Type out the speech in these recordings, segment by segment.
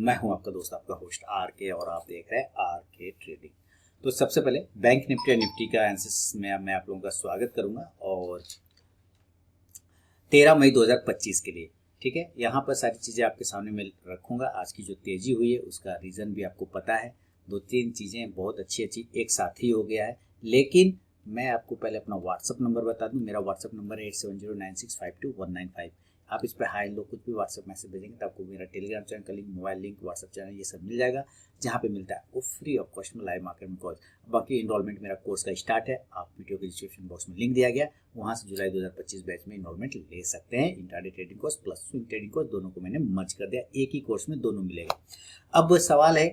मैं हूं आपका दोस्त, आपका होस्ट आर के, और आप देख रहे हैं आर के ट्रेडिंग। तो सबसे पहले बैंक निफ्टी और निफ्टी का एनालिसिस में मैं आप लोगों का स्वागत करूंगा, और 13 मई 2025 के लिए, ठीक है, यहाँ पर सारी चीज़ें आपके सामने मैं रखूंगा। आज की जो तेज़ी हुई है उसका रीज़न भी आपको पता है। दो तीन चीज़ें बहुत अच्छी अच्छी एक साथ ही हो गया है, लेकिन मैं आपको पहले अपना व्हाट्सअप नंबर बता दूं। मेरा व्हाट्सअप नंबर है 8709652195। आप इस पर हाई लो कुछ भी व्हाट्सअप मैसेज भेजेंगे तो आपको मेरा टेलीग्राम चैनल का link, mobile link, WhatsApp channel ये सब मिल जाएगा, जहाँ पे मिलता है वो फ्री ऑफ कॉस्ट में लाइव मार्केट में कोर्स। बाकी इनरोलमेंट मेरा कोर्स का स्टार्ट है, आप वीडियो के डिस्क्रिप्शन बॉक्स में लिंक दिया गया, वहाँ से जुलाई 2025 बैच में इनरोलमेंट ले सकते हैं। Intraday trading course plus swing trading course दोनों को मैंने मर्ज कर दिया, एक ही कोर्स में दोनों मिलेगा। अब सवाल है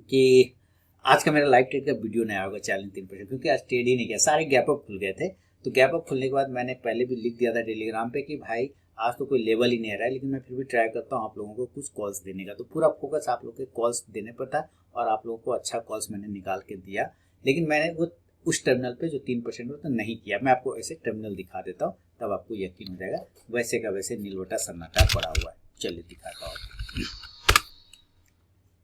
कि आज का मेरा लाइव ट्रेड का वीडियो नहीं आएगा, चैलेंज 3%, क्योंकि आज ट्रेड ही नहीं किया, सारे गैप अप खुल गए थे। तो गैप अप खुलने के बाद मैंने पहले भी लिख दिया था टेलीग्राम पे कि भाई आज तो कोई लेवल ही नहीं आ रहा है, लेकिन मैं फिर भी ट्राई करता हूँ आप लोगों को कुछ कॉल्स देने का। तो पूरा फोकस आप लोगों के कॉल्स देने पर था, और आप लोगों को अच्छा कॉल्स मैंने निकाल के दिया। लेकिन मैंने वो उस टर्मिनल पे जो 3% तो नहीं किया। मैं आपको ऐसे टर्मिनल दिखा देता हूँ, तब आपको यकीन हो जाएगा। वैसे का वैसे नीलवटा सन्नाटा पड़ा हुआ है। चलिए दिखाता हूँ।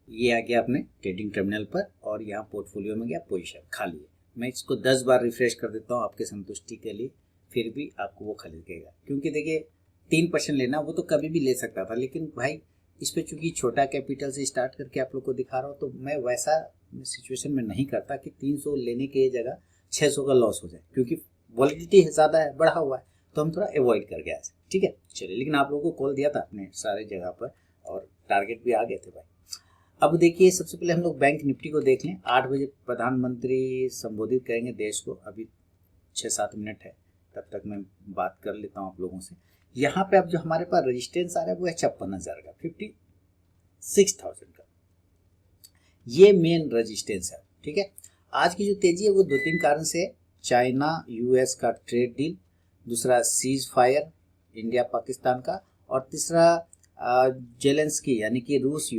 ये आ गया अपने ट्रेडिंग टर्मिनल पर, और यहाँ पोर्टफोलियो में गया, पोजीशन खाली है। मैं इसको 10 बार रिफ्रेश कर देता हूँ आपके संतुष्टि के लिए, फिर भी आपको वो खरीदेगा। क्योंकि देखिए 3% लेना वो तो कभी भी ले सकता था, लेकिन भाई इस पर चूंकि छोटा कैपिटल से स्टार्ट करके आप लोग को दिखा रहा हूँ, तो मैं वैसा सिचुएशन में नहीं करता कि 300 लेने के जगह 600 का लॉस हो जाए, क्योंकि वॉलिडिटी ज़्यादा है, बढ़ा हुआ है, तो हम थोड़ा अवॉइड कर गया। ठीक है, चलिए। लेकिन आप लोगों को कॉल दिया था अपने सारे जगह पर, और टारगेट भी आ गए थे भाई। अब देखिए, सबसे पहले हम लोग बैंक निफ्टी को देख लें। 8 बजे प्रधानमंत्री संबोधित करेंगे देश को, अभी 6-7 मिनट है, तब तक मैं बात कर लेता हूँ आप लोगों से। यहाँ पे अब जो हमारे पास रजिस्टेंस आ रहा है वो है 56,000 का, 56,000 का, ये मेन रजिस्टेंस है। ठीक है, आज की जो तेजी है वो 2-3 कारण से। चाइना यूएस का ट्रेड डील, दूसरा सीज फायर इंडिया पाकिस्तान का, और तीसरा जेलेंस्की यानी कि रूस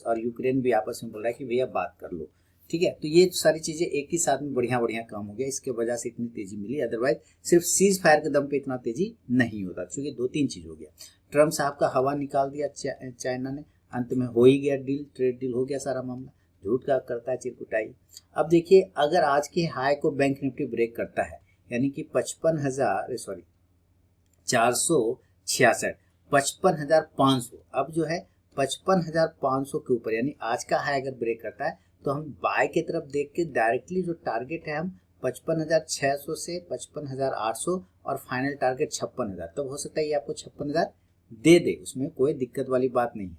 और यूक्रेन भी आपस में बोल रहा है कि भैया बात कर लो। ठीक है, तो ये सारी चीजें एक ही साथ में बढ़िया बढ़िया काम हो गया, इसके वजह से इतनी तेजी मिली। अदरवाइज सिर्फ सीज फायर के दम पे इतना तेजी नहीं होता, क्योंकि 2-3 चीज हो गया। ट्रम्प साहब का हवा निकाल दिया चाइना ने, अंत में हो ही गया डील, ट्रेड डील हो गया सारा मामला। झूठ का करता है चिरकुटाई। अब देखिए, अगर आज के हाई को बैंक निफ्टी ब्रेक करता है, यानी कि 55,500, अब जो है 55,500 के ऊपर, यानी आज का हाई अगर ब्रेक करता है, तो हम बाय की तरफ देख के डायरेक्टली जो टारगेट है हम 55,600 से 55,800, और फाइनल टारगेट 56,000। तब हो सकता है ये आपको 56,000 दे दे, उसमें कोई दिक्कत वाली बात नहीं है।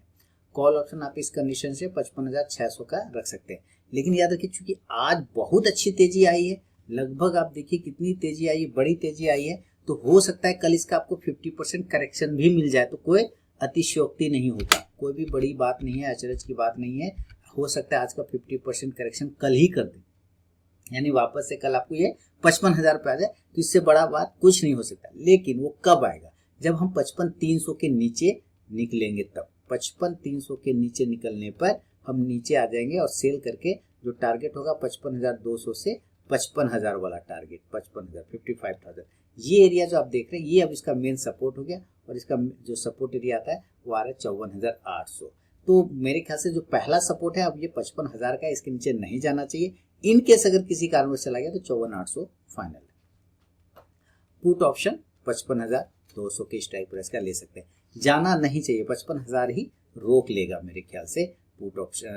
कॉल ऑप्शन आप इस कंडीशन से 55,600 का रख सकते हैं। लेकिन याद रखिए, चूंकि आज बहुत अच्छी तेजी आई है, लगभग आप देखिए कितनी तेजी आई है, बड़ी तेजी आई है, तो हो सकता है कल इसका आपको 50% करेक्शन भी मिल जाए। तो कोई अतिशयोक्ति नहीं होता, कोई भी बड़ी बात नहीं है, अचरज की बात नहीं है। हो सकता है आज का 50% करेक्शन कल ही कर दे, यानी वापस से कल आपको ये 55,000 पे आ जाए, तो इससे बड़ा बात कुछ नहीं हो सकता। लेकिन वो कब आएगा? जब हम 55,300 के नीचे निकलेंगे, तब 55,300 के नीचे निकलने पर हम नीचे आ जाएंगे, और सेल करके जो टारगेट होगा 55,200 से 55,000 वाला टारगेट, 55,000, 55,000, ये एरिया जो आप देख रहे हैं, ये अब इसका मेन सपोर्ट हो गया। और इसका जो सपोर्ट एरिया आता है वो आ रहा है 54,800। तो मेरे ख्याल से जो पहला सपोर्ट है अब ये 55,000 का है, इसके नीचे नहीं जाना चाहिए। इनकेस अगर किसी कारणवश चला गया तो 54,800 फाइनल है। पुट ऑप्शन 55,200 के स्ट्राइक प्राइस का ले सकते हैं, जाना नहीं चाहिए, 55,000 ही रोक लेगा मेरे ख्याल से पुट ऑप्शन।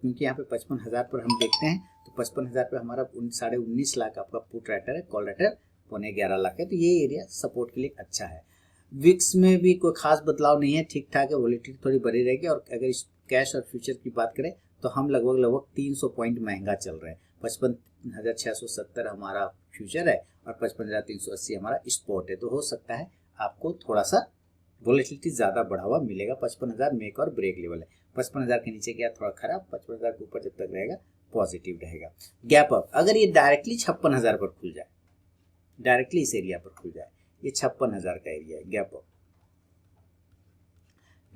क्योंकि यहाँ पे 55,000 पर हम देखते हैं, तो 55,000 पर हमारा 19.5 लाख आपका पुट राइटर है, कॉल राइटर 11.25 लाख है, तो ये एरिया सपोर्ट के लिए अच्छा है। विक्स में भी कोई खास बदलाव नहीं है, ठीक ठाक है, वॉलेटिलिटी थोड़ी बड़ी रहेगी। और अगर इस कैश और फ्यूचर की बात करें तो हम लगभग 300 पॉइंट महंगा चल रहे हैं। 55,670 हमारा फ्यूचर है, और 55,380 हमारा स्पॉट है। तो हो सकता है आपको थोड़ा सा वॉलेटिलिटी ज़्यादा बढ़ा हुआ मिलेगा। 55,000 में एक और ब्रेक लेवल है। 55,000 के नीचे गया थोड़ा खराब, 55,000 के ऊपर जब तक रहेगा पॉजिटिव रहेगा। गैप अप अगर ये डायरेक्टली 56,000 पर खुल जाए, डायरेक्टली इस एरिया पर खुल जाए, ये 56,000 का एरिया है, गैप अप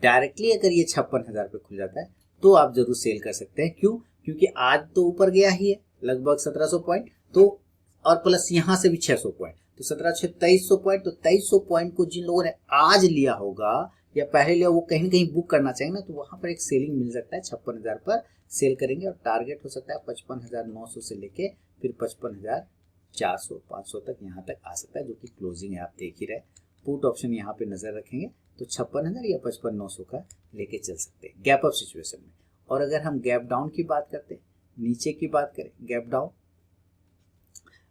डायरेक्टली अगर ये 56,000 पे खुल जाता है तो आप जरूर सेल कर सकते हैं। क्यों? क्योंकि आज तो ऊपर गया ही है लगभग 1700 पॉइंट, तो और प्लस यहाँ से भी 600 पॉइंट, तो 17 6 2300 पॉइंट। तो 2300 पॉइंट को जिन लोगों ने आज लिया होगा या पहले लिया वो कहीं ना कहीं बुक करना चाहेंगे ना, तो वहाँ पर एक सेलिंग मिल सकता है 56,000 पर सेल करेंगे, और टारगेट हो सकता है 55,900 से लेके फिर 55,400 500 तक यहाँ तक आ सकता है, जो कि क्लोजिंग है आप देख ही रहे। पुट ऑप्शन यहाँ पे नजर रखेंगे तो 56,000 या 55,900 का लेके चल सकते हैं गैप अप सिचुएशन में। और अगर हम गैप डाउन की बात करते हैं, नीचे की बात करें गैप डाउन,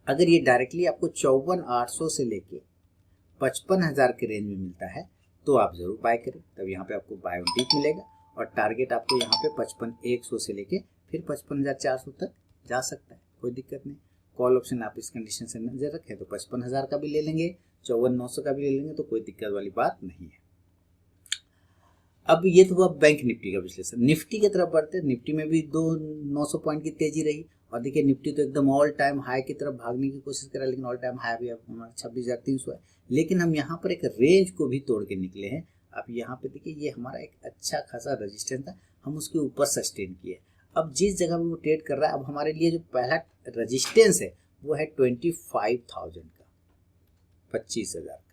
अगर ये डायरेक्टली आपको 54,800 से लेके 55,000 के रेंज में मिलता है तो आप जरूर बाय करें, तब यहाँ पे आपको बाय ऑन डिप मिलेगा, और टारगेट आपको यहाँ पे 55,100 से लेके फिर 55,400 तक जा सकता है, कोई दिक्कत नहीं। कॉल ऑप्शन आप इस कंडीशन से नजर रखें तो 55,000 का भी ले लेंगे, 54,900 का भी ले लेंगे, तो कोई दिक्कत वाली बात नहीं है। अब ये तो हुआ बैंक निफ्टी का विश्लेषण। निफ्टी की तरफ बढ़ते, निफ्टी में भी 900 पॉइंट की तेजी रही, और देखिए निफ्टी तो एकदम ऑल टाइम हाई की तरफ भागने की कोशिश करा, लेकिन ऑल टाइम हाई भी अब हमारा 26,300 है। लेकिन हम यहाँ पर एक रेंज को भी तोड़ के निकले हैं। अब यहाँ पे देखिए ये हमारा एक अच्छा खासा रेजिस्टेंस था, हम उसके ऊपर सस्टेन किए। अब जिस जगह में वो ट्रेड कर रहा है, अब हमारे लिए जो पहला रेजिस्टेंस है वो है 25,000 का, 25,000 का।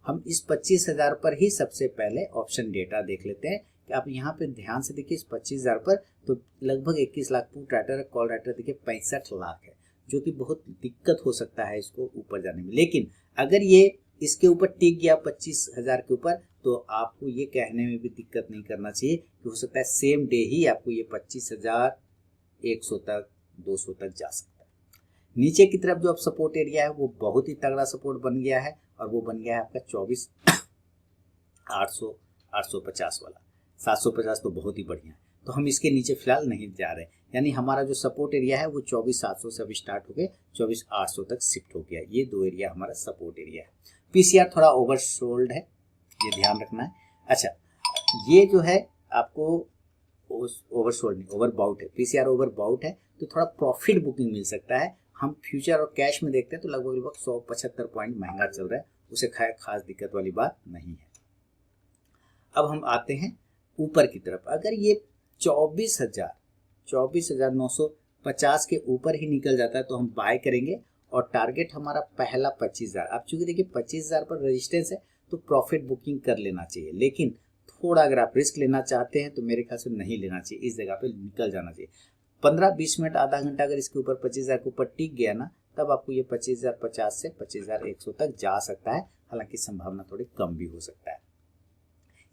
हम इस 25,000 पर ही सबसे पहले ऑप्शन डेटा देख लेते हैं कि आप यहाँ पे ध्यान से देखिए, इस 25,000 पर तो लगभग 21 लाख पुट राइटर है, कॉल राइटर देखिए 65 लाख है, जो कि बहुत दिक्कत हो सकता है इसको ऊपर जाने में। लेकिन अगर ये इसके ऊपर टिक गया 25,000 के ऊपर, तो आपको ये कहने में भी दिक्कत नहीं करना चाहिए कि हो सकता है सेम डे ही आपको ये 25,100 तक 200 तक जा सकता है। नीचे की तरफ जो अब सपोर्ट एरिया है वो बहुत ही तगड़ा सपोर्ट बन गया है, और वो बन गया है आपका 24,800 850 वाला। 750 तो बहुत ही बढ़िया है, तो हम इसके नीचे फिलहाल नहीं जा रहे, यानी हमारा जो सपोर्ट एरिया है वो 24,700 से अभी स्टार्ट हो गए 24,800 तक शिफ्ट हो गया। ये दो एरिया हमारा सपोर्ट एरिया है। पीसीआर थोड़ा ओवरसोल्ड है, ये ध्यान रखना है। अच्छा, ये जो है आपको ओवरसोल्ड नहीं, ओवरबाउट है, पीसीआर ओवरबाउट है, तो थोड़ा प्रॉफिट बुकिंग मिल सकता है। हम फ्यूचर और कैश में देखते हैं तो लगभग 175 पॉइंट महंगा चल रहा है, उसे खास दिक्कत वाली बात नहीं है। अब हम आते हैं ऊपर की तरफ। अगर ये 24,950 के ऊपर ही निकल जाता है तो हम बाय करेंगे, और टारगेट हमारा पहला 25,000। अब चूंकि देखिए 25,000 पर रेजिस्टेंस है तो प्रॉफिट बुकिंग कर लेना चाहिए, लेकिन थोड़ा अगर आप रिस्क लेना चाहते हैं तो मेरे ख्याल से नहीं लेना चाहिए, इस जगह पे निकल जाना चाहिए। 15-20 मिनट आधा घंटा अगर इसके ऊपर 25,000 के ऊपर टिक गया ना, तब आपको ये 25,050 से 25,100 तक जा सकता है, हालांकि संभावना थोड़ी कम भी हो सकता है।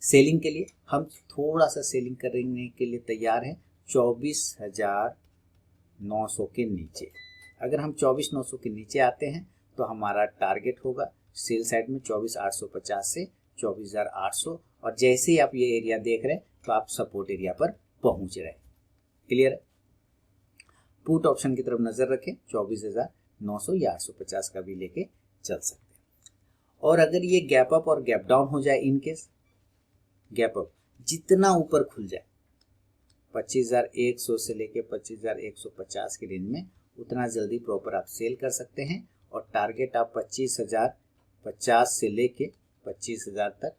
सेलिंग के लिए हम थोड़ा सा सेलिंग करने के लिए तैयार हैं 24,900 के नीचे। अगर हम 24,900 के नीचे आते हैं तो हमारा टारगेट होगा सेल साइड में 24,850 से 24,800, और जैसे ही आप ये एरिया देख रहे हैं तो आप सपोर्ट एरिया पर पहुंच रहे हैं। क्लियर है? पुट ऑप्शन की तरफ नजर रखें, 24,900 या 850 का भी लेके चल सकते हैं। और अगर ये गैप अप और गैप डाउन हो जाए, इन केस गैप अप जितना ऊपर खुल जाए 25,100 से लेके 25,150 की रेंज में, उतना जल्दी प्रॉपर आप सेल कर सकते हैं, और टारगेट आप 25,050 से लेके 25,000 तक,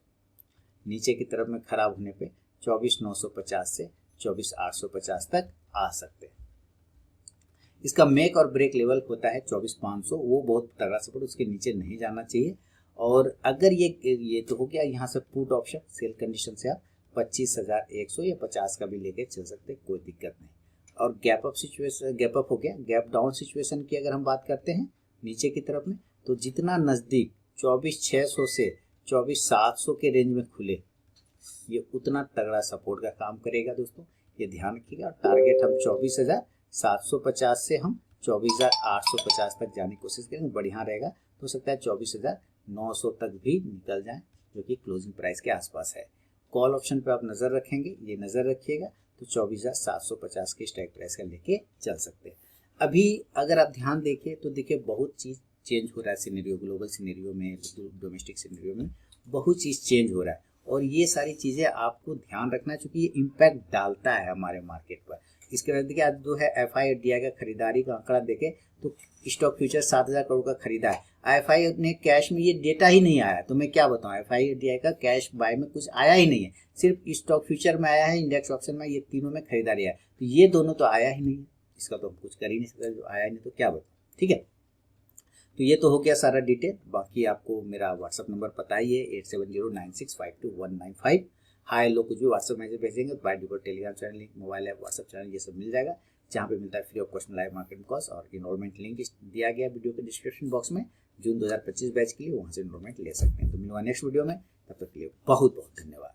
नीचे की तरफ में खराब होने पे 24,950 से 24,850 तक आ सकते हैं। इसका मेक और ब्रेक लेवल होता है 24,500, वो बहुत तगड़ा सपोर्ट, उसके नीचे नहीं जाना चाहिए। और अगर ये तो हो गया यहाँ से पुट ऑप्शन, सेल कंडीशन से आप 25,100 या 50 का भी लेके चल सकते, कोई दिक्कत नहीं। और gap up situation, gap up हो गया। गैप डाउन सिचुएशन की अगर हम बात करते हैं नीचे की तरफ में, तो जितना नज़दीक 24,600 से 24,700 के रेंज में खुले, ये उतना तगड़ा सपोर्ट का काम करेगा दोस्तों, ये ध्यान रखिएगा। टारगेट हम 24,750 से हम 24,850 तक जाने की कोशिश करेंगे, बढ़िया रहेगा। हो सकता है 24,900 तक भी निकल जाए, जो कि क्लोजिंग प्राइस के आसपास है। कॉल ऑप्शन पे आप नज़र रखेंगे, ये नज़र रखिएगा, तो 24,750 के स्ट्राइक प्राइस का लेके चल सकते हैं। अभी अगर आप ध्यान देखिए तो देखिए बहुत चीज़ चेंज हो रहा है, सिनेरियो, ग्लोबल सिनेरियो में, डोमेस्टिक सिनेरियो में बहुत चीज़ चेंज हो रहा है, और ये सारी चीज़ें आपको ध्यान रखना है, क्योंकि ये इम्पैक्ट डालता है हमारे मार्केट पर। इसके बाद देखिए आज जो है FIDI का खरीदारी का आंकड़ा देखें तो स्टॉक फ्यूचर 7,000 करोड़ का खरीदा है। IFI ने कैश में ये डेटा ही नहीं आया, तो मैं क्या बताऊं, FIDI का कैश बाय में कुछ आया ही नहीं है, सिर्फ स्टॉक फ्यूचर में आया है, इंडेक्स ऑप्शन में, ये तीनों में खरीदारी है, तो ये दोनों तो आया ही नहीं है, इसका तो हम कुछ कर ही नहीं सकते, जो आया नहीं तो क्या बताऊं। ठीक है, तो ये तो हो गया सारा डिटेल। बाकी आपको मेरा व्हाट्सअप नंबर पता ही है 8709652195। हाय लोग कुछ भी व्हाट्सअप मैसेज भेजेंगे तो by default Telegram channel link, mobile app, WhatsApp channel ये सब मिल जाएगा, जहाँ पे मिलता है free of cost live marketing course, और इनरोलमेंट लिंक दिया गया वीडियो के डिस्क्रिप्शन बॉक्स में। जून 2025 बैच के लिए वहाँ से इनरोलमेंट ले सकते हैं। तो मिलूंगा नेक्स्ट वीडियो में, तब तक के लिए बहुत बहुत धन्यवाद।